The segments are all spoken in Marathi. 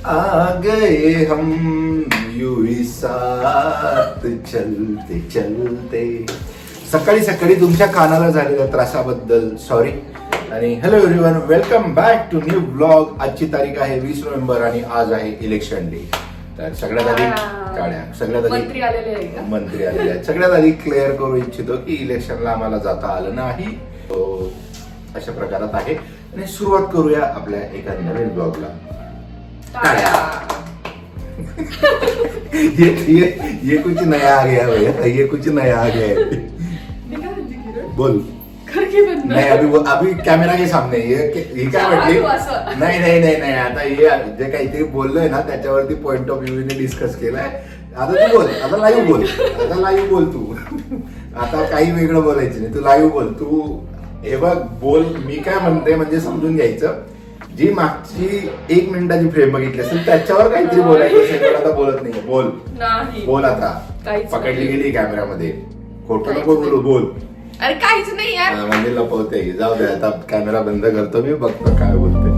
आ गए हम यूं ही साथ चलते चलते. सकाळी सकाळी तुमच्या कानाला झालेल्या त्रासाबद्दल सॉरी. आणि hello everyone, welcome back to new blog. आजची तारीख आहे 20 नोव्हेंबर आणि आज आहे इलेक्शन डे. तर सगळ्यात आधी मंत्री आलेले आहेत. सगळ्यात आधी क्लिअर करू इच्छितो की इलेक्शनला आम्हाला जाता आलं नाही. तो अशा प्रकारात आहे. आणि सुरुवात करूया आपल्या एका नवीन ब्लॉगला. ये कुछ नया आ गया भैया, ये कुछ नया आ गया है. बोल. नाही अभी कॅमेरा के सामने ये काय म्हटली. नाही आता हे जे काहीतरी बोललोय ना त्याच्यावरती पॉइंट ऑफ व्ह्यू ने डिस्कस केलाय. आता तू बोल, आता लाईव्ह बोल तू. आता काही वेगळं बोलायचं नाही, तू लाईव्ह बोल. तू हे बघ बोल. मी काय म्हणते म्हणजे समजून घ्यायचं. जी मागची 1 मिनिटाची फ्रेम बघितली असेल त्याच्यावर काहीतरी बोलायचं असेल तर आता बोलत नाही. बोल आता. पकडली गेली कॅमेरामध्ये. खोटं नको बोलू, बोल. अरे काहीच नाही यार. म्हणजे लपवते. जाऊ दे आता, कॅमेरा बंद करतो मी, बघतो काय बोलते.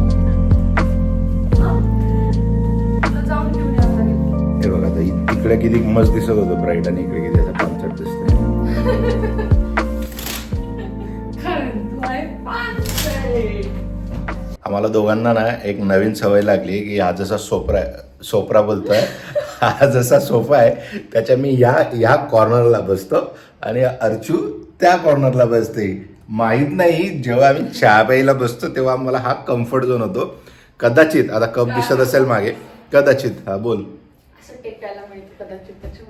हे बघ आता इकडे किती मस्त दिसत होतं ब्राईट आणि इकडे किती असं पांचट दिसतंय. आम्हाला दोघांना ना एक नवीन सवय लागली की हा जसा सोपरा बोलतोय, हा जसा सोफा आहे त्याच्या मी या कॉर्नरला बसतो आणि अर्चू त्या कॉर्नरला बसते. माहित नाही, जेव्हा आम्ही चहा प्यायला बसतो तेव्हा आम्हाला हा कम्फर्ट झोन होतो. कदाचित आता कप दिसत असेल मागे, कदाचित. हा बोल.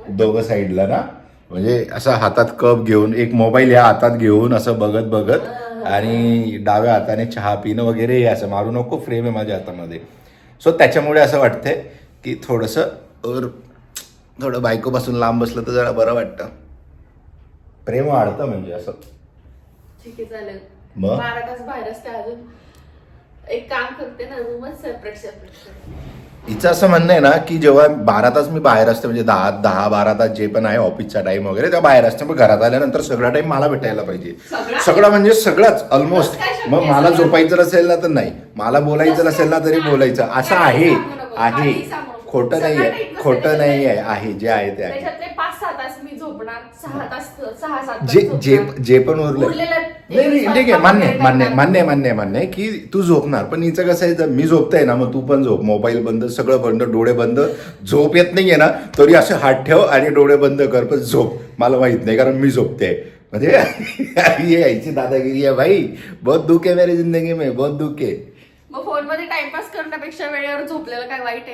दोघं साईडला ना, म्हणजे असा हातात कप घेऊन, एक मोबाईल या हातात घेऊन असं बघत आणि डाव्या हाताने चहा पिणं वगैरे हे असं. मारू नको, फ्रेम आहे माझ्या हातामध्ये. सो त्याच्यामुळे असं वाटतंय की थोडं बायकोपासून लांब बसलं तर जरा बरं वाटतं. प्रेम वाढतं म्हणजे असं. ठीक आहे चालेल. मग 12 तास बाहेर असते, अजून एक काम करते ना, रूमच सेपरेट. हिचं असं म्हणणं आहे ना की जेव्हा 12 तास मी बाहेर असते, म्हणजे 10-12 तास जे पण आहे ऑफिसचा टाइम वगैरे, तेव्हा बाहेर असते. मग घरात आल्यानंतर सगळा टाइम मला भेटायला पाहिजे. सगळा म्हणजे सगळंच ऑलमोस्ट. मग मला झोपायचं असेल ना तर नाही, मला बोलायचं असेल ना तरी बोलायचं. असं आहे. खोटं नाही आहे जे आहे ते आहे. 5-6 तास मी झोपणार, 6-7 जे पण उरलं नाही ठीक आहे. मान्य की तू झोपणार. पण हिचं कसं आहे, मी झोपतंय ना मग तू पण झोप. मोबाईल बंद, सगळं बंद, डोळे बंद. झोप येत नाहीये ना तरी असं हात ठेव आणि डोळे बंद कर, पण झोप. मला माहित नाही कारण मी झोपते. म्हणजे ये यायची दादागिरी आहे भाई. बहुत दुख है मेरी जिंदगी में, बहुत दुख है. मग फोन मध्ये टाइमपास करण्यापेक्षा वेळेवर झोपलेलं काय वाईट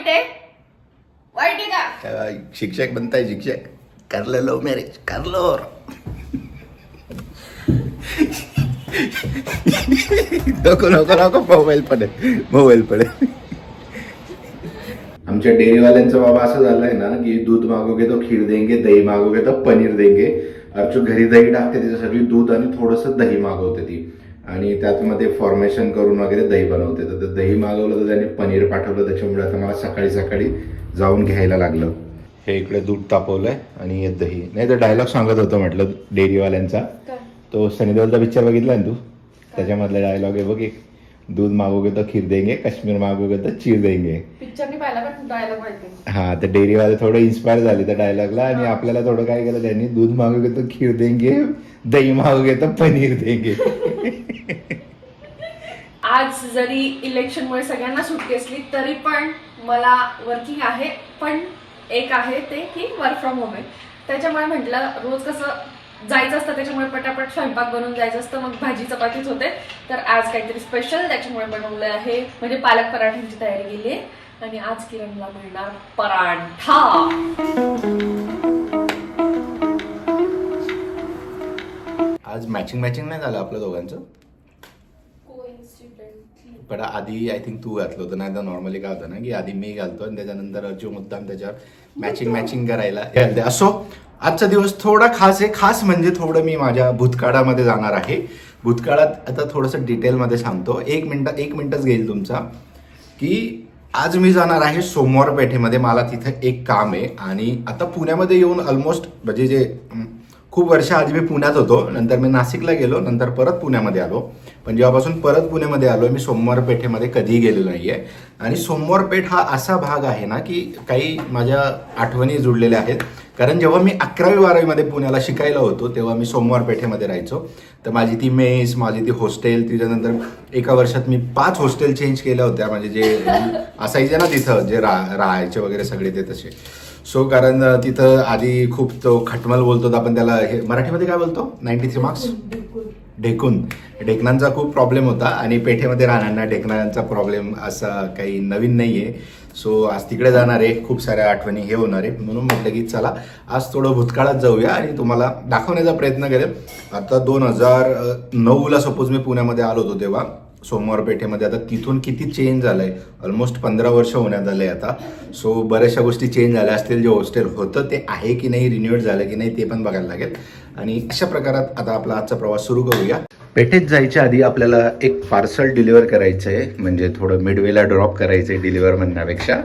आहे का? शिक्षक बनताय, शिक्षक. कर लो लव मॅरेज, कर लो. नको मोबाईल पडे. आमच्या डेअरीवाल्यांचं बाबा असं झालंय ना की दूध मागोगे तो खीर देंगे, दही मागोगे तो पनीर देंगे. अर्चू घरी दही टाकते, त्याच्यासाठी दूध आणि थोडंसं दही मागवते ती, आणि त्यामध्ये फॉर्मेशन करून वगैरे दही बनवते. तर दही मागवलं तर त्याने पनीर पाठवलं. त्याच्यामुळे आता मला सकाळी जाऊन घ्यायला लागलं. हे इकडे दूध तापवलंय आणि हे दही. नाही तर डायलॉग सांगत होतो म्हटलं डेअरीवाल्यांचा. तो सनी देओलचा पिक्चर बघितला ना तू, त्याच्यामधला डायलॉग आहे बघ एक, दूध मागोगे तो खीर देंगे, काश्मीर मागोगे तो चीर देंगे. पिक्चरनी पाहिला पण डायलॉग माहिती. हा, तर डेअरीवाले थोडं इन्स्पायर झाले त्या डायलॉगला आणि आपल्याला थोडं काय केलं त्यांनी, दूध मागोगे तो खीर देंगे, दही मागोगे तो पनीर देंगे. आज जरी इलेक्शनमुळे सगळ्यांना सुट्टी असली तरी पण मला वर्किंग आहे. पण एक आहे ते की वर्क फ्रॉम होम आहे. त्याच्यामुळे म्हटलं रोज कसं जायचं असतं, त्याच्यामुळे पटापट स्वयंपाक बनवून जायचं असतं. मग भाजी चपातीच होते. तर आज काहीतरी स्पेशल त्याच्यामुळे बनवलं आहे. म्हणजे पालक पराठ्यांची तयारी केली आहे. आणि आज किरणला मिळणार पराठा. आज मॅचिंग नाही झालं आपल्या दोघांचं. पण आधी आय थिंक तू घातलं होतं. नाही तर नॉर्मली काय होतं ना की आधी मी घालतो आणि त्याच्यानंतर अर्जुन मुद्दाम त्याच्यावर मॅचिंग करायला घालते. असो, आजचा दिवस थोडा खास आहे. खास म्हणजे थोडं मी माझ्या भूतकाळामध्ये जाणार आहे. भूतकाळात आता थोडंसं डिटेलमध्ये सांगतो. 1 मिनिटच घेईल तुमचा. की आज मी जाणार आहे सोमवार पेठेमध्ये. मला तिथं एक काम आहे आणि आता पुण्यामध्ये येऊन ऑलमोस्ट म्हणजे जे खूप वर्षाआधी मी पुण्यात होतो, नंतर मी नाशिकला गेलो, नंतर परत पुण्यामध्ये आलो. पण जेव्हापासून परत पुण्यामध्ये आलो मी सोमवार पेठेमध्ये कधीही गेलेलो नाही आहे. आणि सोमवार पेठ हा असा भाग आहे ना की काही माझ्या आठवणी जुळलेल्या आहेत. कारण जेव्हा मी 11वी-12वीमध्ये पुण्याला शिकायला होतो तेव्हा मी सोमवार पेठेमध्ये राहायचो. तर माझी ती मेस, माझी ती हॉस्टेल, त्याच्यानंतर एका वर्षात मी 5 हॉस्टेल चेंज केल्या होत्या. म्हणजे जे असायचे ना तिथं जे राहायचे वगैरे सगळे ते तसे. सो कारण तिथं आधी खूप तो खटमल बोलतो आपण त्याला, हे मराठीमध्ये काय बोलतो, 93 मार्क्स ढेकून, ढेकणांचा खूप प्रॉब्लेम होता. आणि पेठेमध्ये राहणाऱ्यांना ढेकणांचा प्रॉब्लेम असा काही नवीन नाही आहे. सो आज तिकडे जाणार आहे, खूप साऱ्या आठवणी हे होणार आहे. म्हणून म्हटलं की चला आज थोडं भूतकाळात जाऊया आणि तुम्हाला दाखवण्याचा प्रयत्न करेल. आता 2009ला सपोज मी पुण्यामध्ये आलो होतो तेव्हा सोमवार पेठेमध्ये. आता तिथून किती चेंज झालंय, ऑलमोस्ट 15 वर्ष होण्यात आले आता. सो बऱ्याचशा गोष्टी चेंज झाल्या असतील. जे हॉस्टेल होतं ते आहे की नाही, रिन्युएट झालं की नाही ते पण बघायला लागेल. आणि अशा प्रकारात आता आपला आजचा प्रवास सुरू करूया. पेठेत जायच्या आधी आपल्याला एक पार्सल डिलिव्हर करायचं आहे, म्हणजे थोडं मिडवेला ड्रॉप करायचं आहे डिलिव्हर म्हणण्यापेक्षा.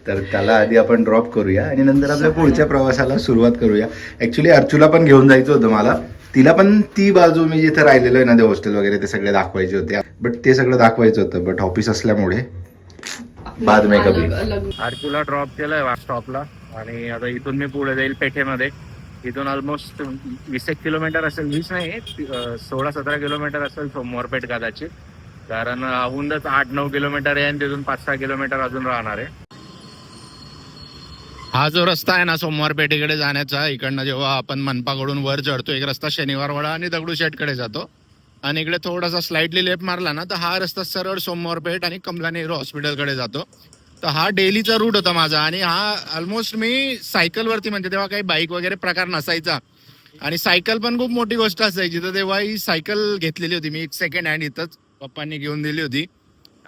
तर त्याला आधी आपण ड्रॉप करूया आणि नंतर आपल्या पुढच्या प्रवासाला सुरुवात करूया. ॲक्च्युली अर्चूला पण घेऊन जायचं होतं मला, तिला पण ती बाजू मी जिथे राहिलेलो आहे ना ते हॉस्टेल वगैरे ते सगळे दाखवायचे होते. बट ते सगळं दाखवायचं होतं, बट ऑफिस असल्यामुळे बाद में कभी. अर्चूला ड्रॉप केलंय स्टॉपला आणि आता इथून मी पुढे जाईल पेठेमध्ये. इथून ऑलमोस्ट 20 किलोमीटर असेल, 20 नाही 16-17 किलोमीटर असेल सोमवारपेठ कदाचित. कारण औंधच 8-9 किलोमीटर आहे आणि तिथून 5-6 किलोमीटर अजून राहणार आहे. हा जो रस्ता आहे ना सोमवार पेठेकडे जाण्याचा, इकडनं जेव्हा आपण मनपाकडून वर चढतो एक रस्ता शनिवारवाडा आणि दगडूशेठकडे जातो आणि इकडे थोडासा स्लाइटली लेफ्ट मारला ना तर हा रस्ता सरळ सोमवार पेठ आणि कमला नेहरू हॉस्पिटलकडे जातो. तर हा डेलीचा रूट होता माझा आणि हा ऑलमोस्ट मी सायकलवरती, म्हणजे तेव्हा काही बाईक वगैरे प्रकार नसायचा आणि सायकल पण खूप मोठी गोष्ट असायची. तर तेव्हा ही सायकल घेतलेली होती मी, एक सेकंड हँड इथंच पप्पांनी घेऊन दिली होती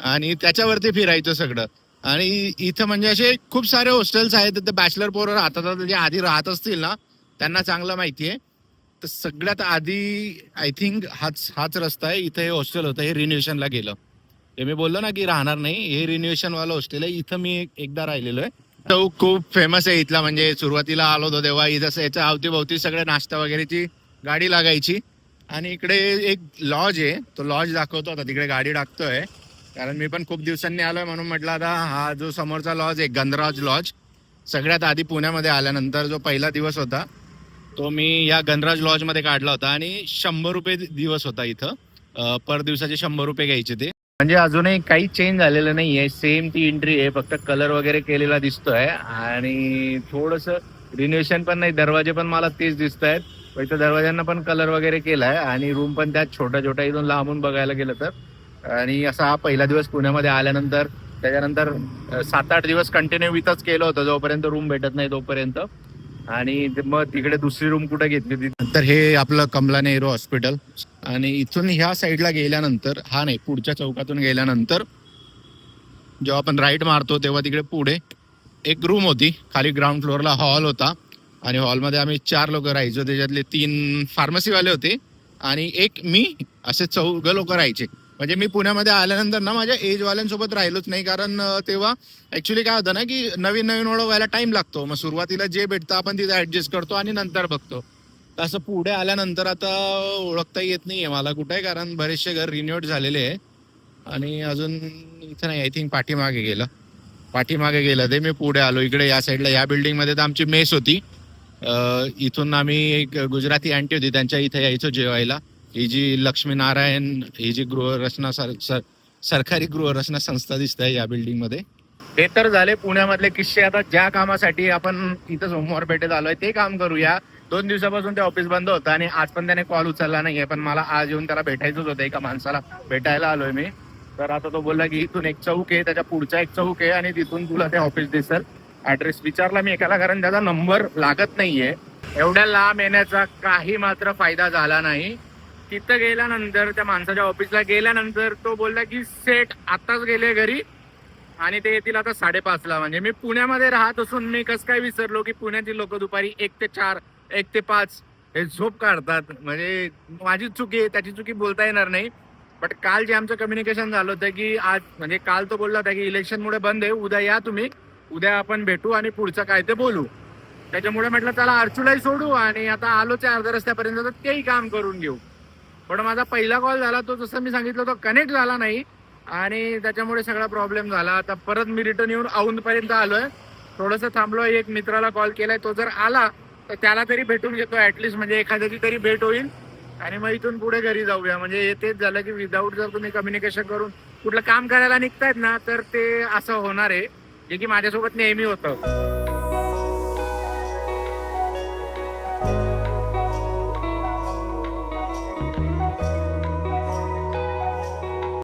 आणि त्याच्यावरती फिरायचं सगळं. आणि इथं म्हणजे असे खूप सारे हॉस्टेल्स आहेत, तर बॅचलर पोरं राहतात, जे आधी राहत असतील ना त्यांना चांगलं माहिती आहे. तर सगळ्यात आधी आय थिंक हाच रस्ता आहे. इथं हे हॉस्टेल होतं, हे रिन्युएशनला गेलं. हे मी बोललो ना की राहणार नाही, हे रिन्युएशन वाला हॉस्टेल आहे. इथं मी एकदा राहिलेलो आहे. तो खूप फेमस आहे इथला, म्हणजे सुरुवातीला आलो होतो तेव्हा इथं याच्या अवतीभोवती सगळे नाश्ता वगैरेची गाडी लागायची. आणि इकडे एक लॉज आहे, तो लॉज दाखवतो आता, तिकडे गाडी टाकतोय कारण मी पण खूप दिवसांनी आलोय म्हणून म्हटलं आता हा जो समोरचा लॉज आहे गणराज लॉज, सगळ्यात आधी पुण्यामध्ये आल्यानंतर जो पहिला दिवस होता तो मी या गणराज लॉज मध्ये काढला होता. आणि 100 रुपये दिवस होता इथं, पर दिवसाचे 100 रुपये घ्यायचे ते. म्हणजे अजूनही काही चेंज झालेलं नाहीये, सेम ती एंट्री आहे, फक्त कलर वगैरे केलेला दिसतोय आणि थोडस रिनोव्हेशन पण नाही, दरवाजे पण मला तेच दिसत आहेत. इथं दरवाज्यांना पण कलर वगैरे केलाय आणि रूम पण त्यात छोट्या छोट्या इथून लांबून बघायला गेलं तर. आणि असा हा पहिला दिवस पुण्यामध्ये आल्यानंतर, त्याच्यानंतर 7-8 दिवस कंटिन्यू इथंच केलं होतं जोपर्यंत रूम भेटत नाही तोपर्यंत. आणि मग तिकडे दुसरी रूम कुठे घेतली होती, तर हे आपलं कमला नेहरू हॉस्पिटल. आणि इथून ह्या साईडला गेल्यानंतर, हा नाही पुढच्या चौकातून गेल्यानंतर जेव्हा आपण राईट मारतो तेव्हा तिकडे पुढे एक रूम होती, खाली ग्राउंड फ्लोअरला हॉल होता आणि हॉलमध्ये आम्ही 4 लोक राहायचो. त्याच्यातले 3 फार्मसीवाले होते आणि एक मी, असे 4 लोक राहायचे. म्हणजे मी पुण्यामध्ये आल्यानंतर ना माझ्या एजवाल्यांसोबत राहिलोच नाही, कारण तेव्हा ऍक्च्युली काय होतं ना की नवीन ओळख व्हायला टाइम लागतो. मग सुरुवातीला जे भेटतं आपण तिथे ऍडजस्ट करतो आणि नंतर बघतो. तसं पुढे आल्यानंतर आता ओळखता येत नाहीये मला कुठे, कारण बरेचसे घर रिन्युएट झालेले आहे आणि अजून इथं नाही. आय थिंक पाठीमागे गेलं ते मी पुढे आलो इकडे या साईडला. या बिल्डिंग मध्ये तर आमची मेस होती. इथून आम्ही एक गुजराती आंटी होती त्यांच्या इथे यायचो जेवायला. ही जी लक्ष्मीनारायण, ही जी गृहरचना सरकारी गृहरचना संस्था दिसत आहे या बिल्डिंग मध्ये. हे तर झाले पुण्यामधले किस्से. आता ज्या कामासाठी आपण इथं सोमवार पेठेत आलोय ते काम करूया. 2 दिवसापासून ते ऑफिस बंद होतं आणि आज पण त्याने कॉल उचलला नाहीये, पण मला आज येऊन त्याला भेटायचंच होतं. एका माणसाला भेटायला आलोय मी. तर आता तो बोलला की इथून एक चौक आहे, त्याच्या पुढचा एक चौक आहे आणि तिथून तुला ते ऑफिस दिसेल. ऍड्रेस विचारला मी एकाला, कारण त्याचा नंबर लागत नाहीये. एवढ्या लांब येण्याचा काही मात्र फायदा झाला नाही. तिथं गेल्यानंतर, त्या माणसाच्या ऑफिसला गेल्यानंतर तो बोलला की सेठ आताच गेले घरी आणि ते येतील आता 5:30ला. म्हणजे मी पुण्यामध्ये राहत असून मी कसं काय विसरलो की पुण्याची लोक दुपारी 1 ते 4, 1 ते 5 हे झोप काढतात. म्हणजे माझी चुकी आहे, त्याची चुकी बोलता येणार नाही. बट काल जे आमचं कम्युनिकेशन झालं होतं की आज, म्हणजे काल तो बोलला होता की इलेक्शनमुळे बंद आहे, उद्या या तुम्ही, उद्या आपण भेटू आणि पुढचं काय ते बोलू. त्याच्यामुळे म्हटलं चला अर्चूलाही सोडू आणि आता आलोच आहे अर्ध्या रस्त्यापर्यंत तर तेही काम करून घेऊ. पण माझा पहिला कॉल झाला तो जसं मी सांगितलं तो कनेक्ट झाला नाही आणि त्याच्यामुळे सगळा प्रॉब्लेम झाला. आता परत मी रिटर्न येऊन औंधपर्यंत आलोय. थोडंसं थांबलोय, एक मित्राला कॉल केलाय, तो जर आला तर त्याला तरी भेटून घेतो ऍटलिस्ट, म्हणजे एखाद्याची तरी भेट होईल आणि मग इथून पुढे घरी जाऊया. म्हणजे तेच झालं की विदाऊट जर तुम्ही कम्युनिकेशन करून कुठलं काम करायला निघतायत ना तर ते असं होणार आहे, जे की माझ्यासोबत नेहमी होतं.